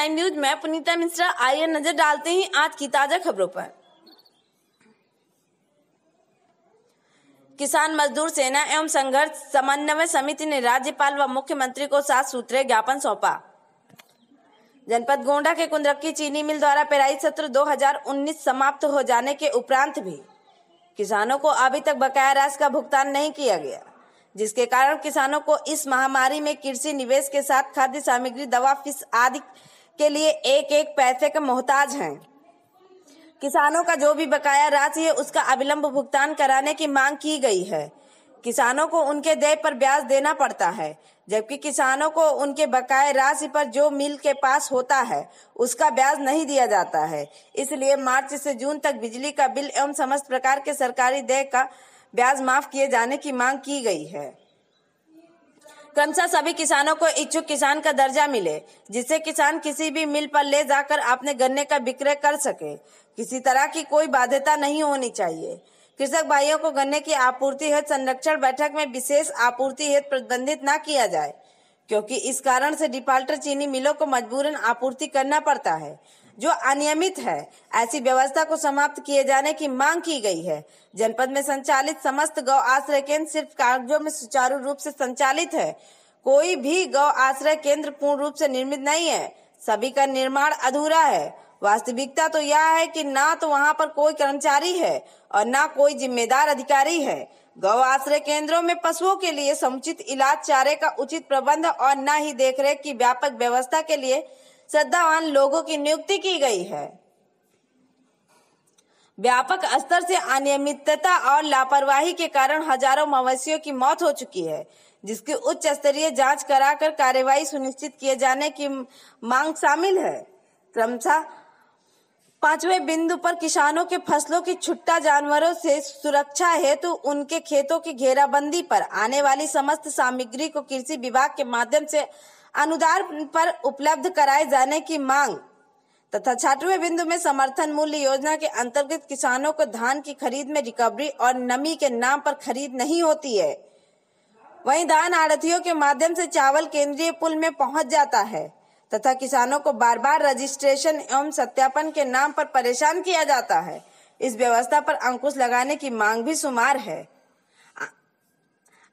9 news में पुनीता मिश्रा। आइए नजर डालते हैं आज की ताजा खबरों पर। किसान मजदूर सेना एवं संघर्ष समन्वय समिति ने राज्यपाल व मुख्यमंत्री को 7 सूत्रीय ज्ञापन सौंपा। जनपद गोंडा के कुंदरकी चीनी मिल द्वारा पेराई सत्र 2019 समाप्त हो जाने के उपरांत भी किसानों को अभी तक बकाया राशि का भुगतान नहीं किया गया, जिसके कारण किसानों को इस महामारी में कृषि निवेश के साथ खाद्य सामग्री, दवा, फीस आदि के लिए एक एक पैसे का मोहताज हैं। किसानों का जो भी बकाया राशि है उसका अविलंब भुगतान कराने की मांग की गई है। किसानों को उनके देय पर ब्याज देना पड़ता है, जबकि किसानों को उनके बकाया राशि पर जो मिल के पास होता है उसका ब्याज नहीं दिया जाता है। इसलिए मार्च से जून तक बिजली का बिल एवं समस्त प्रकार के सरकारी देय का ब्याज माफ किए जाने की मांग की गई है। क्रमशः सभी किसानों को इच्छुक किसान का दर्जा मिले, जिससे किसान किसी भी मिल पर ले जाकर अपने गन्ने का विक्रय कर सके। किसी तरह की कोई बाध्यता नहीं होनी चाहिए। कृषक भाइयों को गन्ने की आपूर्ति हेतु संरक्षण बैठक में विशेष आपूर्ति हेतु प्रतिबंधित न किया जाए, क्योंकि इस कारण से डिफाल्टर चीनी मिलों को मजबूरन आपूर्ति करना पड़ता है, जो अनियमित है। ऐसी व्यवस्था को समाप्त किए जाने की मांग की गई है। जनपद में संचालित समस्त गौ आश्रय केंद्र सिर्फ कागजों में सुचारू रूप से संचालित है। कोई भी गौ आश्रय केंद्र पूर्ण रूप से निर्मित नहीं है। सभी का निर्माण अधूरा है। वास्तविकता तो यह है कि ना तो वहां पर कोई कर्मचारी है और ना कोई जिम्मेदार अधिकारी है। गौ आश्रय केंद्रों में पशुओं के लिए समुचित इलाज, चारे का उचित प्रबंध और न ही देखरेख की व्यापक व्यवस्था के लिए श्रद्धावान लोगों की नियुक्ति की गई है। व्यापक स्तर से अनियमितता और लापरवाही के कारण हजारों मवेशियों की मौत हो चुकी है, जिसकी उच्च स्तरीय जांच कराकर कार्यवाही सुनिश्चित किए जाने की मांग शामिल है। क्रमशः 5वें बिंदु पर किसानों के फसलों की छुट्टा जानवरों से सुरक्षा हेतु उनके खेतों की घेराबंदी पर आने वाली समस्त सामग्री को कृषि विभाग के माध्यम से अनुदान पर उपलब्ध कराए जाने की मांग तथा 6वें बिंदु में समर्थन मूल्य योजना के अंतर्गत किसानों को धान की खरीद में रिकवरी और नमी के नाम पर खरीद नहीं होती है। वहीं धान आढ़तियों के माध्यम से चावल केंद्रीय पुल में पहुंच जाता है तथा किसानों को बार बार रजिस्ट्रेशन एवं सत्यापन के नाम पर परेशान किया जाता है। इस व्यवस्था पर अंकुश लगाने की मांग भी शुमार है।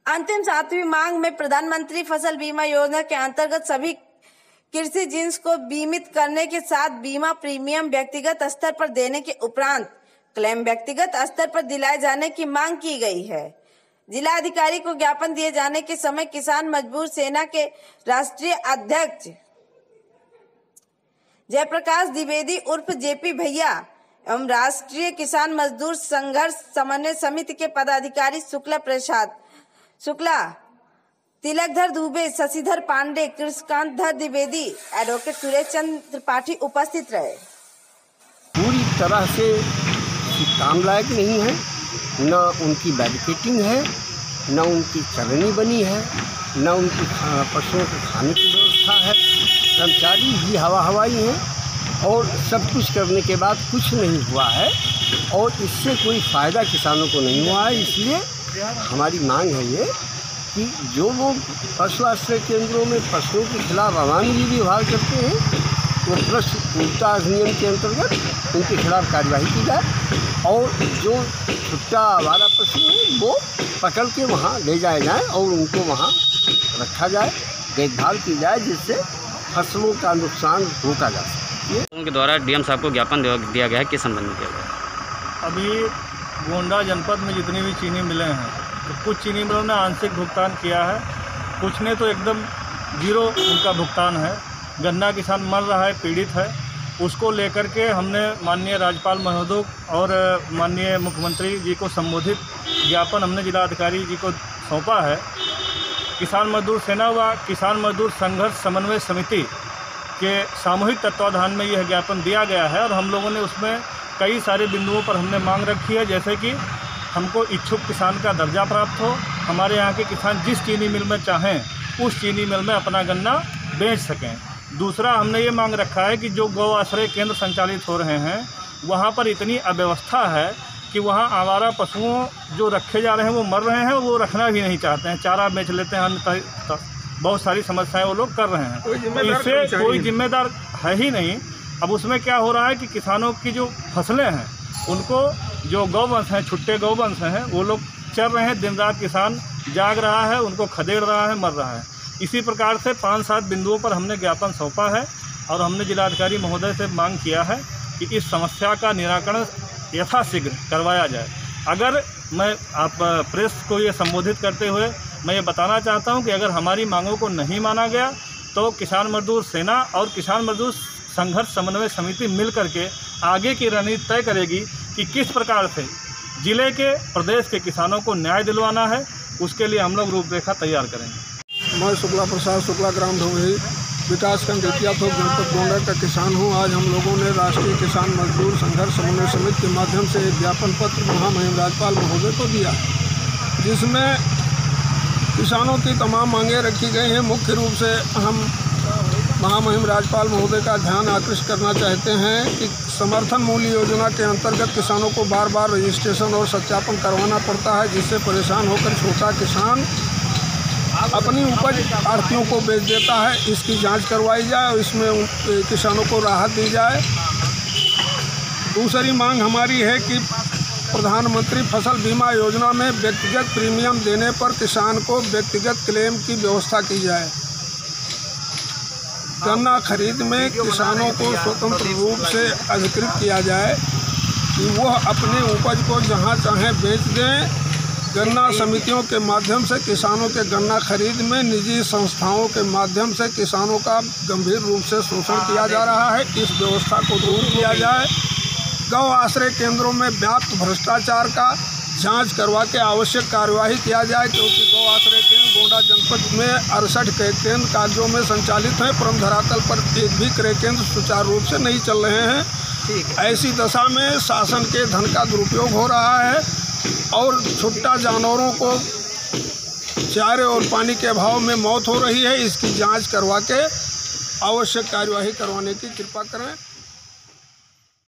अंतिम 7वीं मांग में प्रधानमंत्री फसल बीमा योजना के अंतर्गत सभी कृषि जिन्स को बीमित करने के साथ बीमा प्रीमियम व्यक्तिगत स्तर पर देने के उपरांत क्लेम व्यक्तिगत स्तर पर दिलाए जाने की मांग की गई है। जिला अधिकारी को ज्ञापन दिए जाने के समय किसान मजदूर सेना के राष्ट्रीय अध्यक्ष जयप्रकाश द्विवेदी उर्फ जेपी भैया एवं राष्ट्रीय किसान मजदूर संघर्ष समन्वय समिति के पदाधिकारी शुक्ला प्रसाद शुक्ला, तिलकधर दुबे, शशिधर पांडे, कृष्णकांत धर द्विवेदी, एडवोकेट सुरेश चंद्र त्रिपाठी उपस्थित रहे। पूरी तरह से काम लायक नहीं है, न उनकी बैरिकेटिंग है, न उनकी चरनी बनी है, न उनकी पशुओं को खाने की व्यवस्था है। कर्मचारी भी हवाई हैं और सब कुछ करने के बाद कुछ नहीं हुआ है और इससे कोई फ़ायदा किसानों को नहीं हुआ है। इसलिए हमारी मांग है ये कि जो लोग पशु आश्रय केंद्रों में पशुओं के खिलाफ अमानवीय व्यवहार करते हैं वो पशु पूर्णता अधिनियम के अंतर्गत उनके खिलाफ कार्यवाही की जाए और जो छुट्टा आवारा पशु हैं वो पकड़ के वहाँ ले जाए जाएँ और उनको वहाँ रखा जाए, देखभाल की जाए, जिससे फसलों का नुकसान रोका जा सके। उनके द्वारा डीएम साहब को ज्ञापन दिया गया है, किस संबंध में दिया गया? अभी गोंडा जनपद में जितनी भी चीनी मिलें हैं तो कुछ चीनी मिलों ने आंशिक भुगतान किया है, कुछ ने तो एकदम जीरो उनका भुगतान है। गन्ना किसान मर रहा है, पीड़ित है, उसको लेकर के हमने माननीय राज्यपाल महोदय और माननीय मुख्यमंत्री जी को संबोधित ज्ञापन हमने जिलाधिकारी जी को सौंपा है। किसान मजदूर सेना व किसान मजदूर संघर्ष समन्वय समिति के सामूहिक तत्वाधान में यह ज्ञापन दिया गया है और हम लोगों ने उसमें कई सारे बिंदुओं पर हमने मांग रखी है, जैसे कि हमको इच्छुक किसान का दर्जा प्राप्त हो, हमारे यहाँ के किसान जिस चीनी मिल में चाहें उस चीनी मिल में अपना गन्ना बेच सकें। दूसरा, हमने ये मांग रखा है कि जो गौ आश्रय केंद्र संचालित हो रहे हैं वहाँ पर इतनी अव्यवस्था है कि वहाँ आवारा पशुओं जो रखे जा रहे हैं वो मर रहे हैं, वो रखना भी नहीं चाहते हैं, चारा बेच लेते हैं, अन्य बहुत सारी समस्याएं वो लोग कर रहे हैं। इससे कोई जिम्मेदार है ही नहीं। अब उसमें क्या हो रहा है कि किसानों की जो फसलें हैं उनको जो गौवंश हैं, छुट्टे गौवंश हैं, वो लोग चर रहे हैं। दिन रात किसान जाग रहा है, उनको खदेड़ रहा है, मर रहा है। इसी प्रकार से 5-7 बिंदुओं पर हमने ज्ञापन सौंपा है और हमने जिलाधिकारी महोदय से मांग किया है कि इस समस्या का निराकरण यथाशीघ्र करवाया जाए। अगर मैं आप प्रेस को ये संबोधित करते हुए मैं ये बताना चाहता हूँ कि अगर हमारी मांगों को नहीं माना गया तो किसान मजदूर सेना और किसान मजदूर संघर्ष समन्वय समिति मिल करके आगे की रणनीति तय करेगी कि किस प्रकार से जिले के प्रदेश के किसानों को न्याय दिलवाना है। उसके लिए हम लोग रूपरेखा तैयार करेंगे। मैं शुक्ला प्रसाद शुक्ला ग्राम ढोंगरी विकासखंड रेतिया थोक जनपद गोंडा का किसान हूँ। आज हम लोगों ने राष्ट्रीय किसान मजदूर संघर्ष समन्वय समिति के माध्यम से एक ज्ञापन पत्र महामहिम राज्यपाल महोदय को दिया, जिसमें किसानों की तमाम मांगें रखी गई हैं। मुख्य रूप से हम महामहिम राज्यपाल महोदय का ध्यान आकृष्ट करना चाहते हैं कि समर्थन मूल्य योजना के अंतर्गत किसानों को बार बार रजिस्ट्रेशन और सत्यापन करवाना पड़ता है, जिससे परेशान होकर छोटा किसान अपनी उपज आढ़तियों को बेच देता है। इसकी जांच करवाई जाए और इसमें किसानों को राहत दी जाए। दूसरी मांग हमारी है कि प्रधानमंत्री फसल बीमा योजना में व्यक्तिगत प्रीमियम देने पर किसान को व्यक्तिगत क्लेम की व्यवस्था की जाए। गन्ना खरीद में किसानों को स्वतंत्र रूप से अधिकृत किया जाए कि वह अपने उपज को जहां चाहें बेच दें। गन्ना समितियों के माध्यम से किसानों के गन्ना खरीद में निजी संस्थाओं के माध्यम से किसानों का गंभीर रूप से शोषण किया जा रहा है। इस व्यवस्था को दूर किया जाए। गौ आश्रय केंद्रों में व्याप्त भ्रष्टाचार का जांच करवा के आवश्यक कार्यवाही किया जाए, क्योंकि गौ आश्रय केंद्र गोंडा जनपद में 68 क्रय केंद्र कार्यों में संचालित हैं, परंतु धरातल पर एक भी क्रय केंद्र सुचारू रूप से नहीं चल रहे हैं। ऐसी दशा में शासन के धन का दुरुपयोग हो रहा है और छुट्टा जानवरों को चारे और पानी के अभाव में मौत हो रही है। इसकी जांच करवा के आवश्यक कार्यवाही करवाने की कृपा करें।